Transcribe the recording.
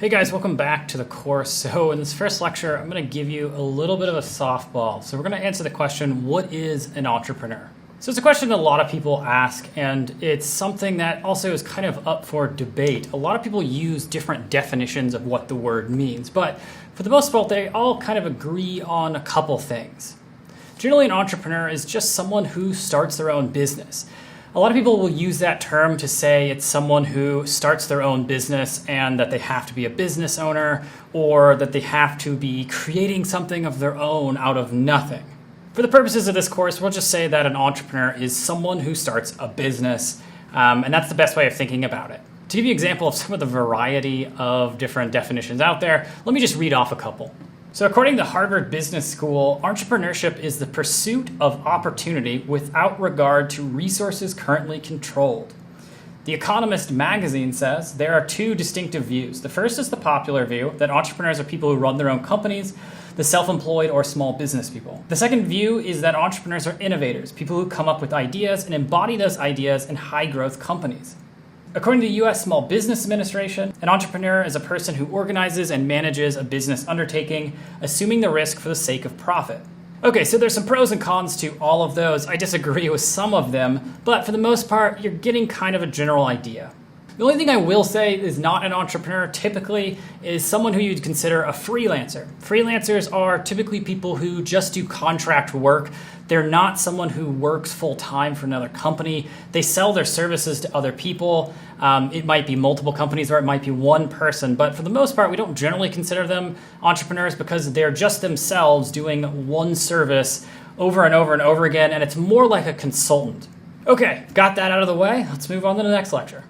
Hey guys, welcome back to the course. So in this first lecture, I'm going to give you a little bit of a softball. So we're going to answer the question, what is an entrepreneur? So it's a question that a lot of people ask, and it's something that also is kind of up for debate. A lot of people use different definitions of what the word means, but for the most part, they all kind of agree on a couple things. Generally, an entrepreneur is just someone who starts their own business. A lot of people will use that term to say it's someone who starts their own business and that they have to be a business owner or that they have to be creating something of their own out of nothing. For the purposes of this course, we'll just say that an entrepreneur is someone who starts a business, and that's the best way of thinking about it. To give you an example of some of the variety of different definitions out there, let me just read off a couple. So according to Harvard Business School, entrepreneurship is the pursuit of opportunity without regard to resources currently controlled. The Economist magazine says there are two distinctive views. The first is the popular view, that entrepreneurs are people who run their own companies, the self-employed or small business people. The second view is that entrepreneurs are innovators, people who come up with ideas and embody those ideas in high-growth companies. According to the U.S. Small Business Administration, an entrepreneur is a person who organizes and manages a business undertaking, assuming the risk for the sake of profit. Okay, so there's some pros and cons to all of those. I disagree with some of them, but for the most part, you're getting kind of a general idea. The only thing I will say is not an entrepreneur typically is someone who you'd consider a freelancer. Freelancers are typically people who just do contract work. They're not someone who works full-time for another company. They sell their services to other people. It might be multiple companies or it might be one person, but for the most part, we don't generally consider them entrepreneurs because they're just themselves doing one service over and over and over again, and it's more like a consultant. Okay, got that out of the way. Let's move on to the next lecture.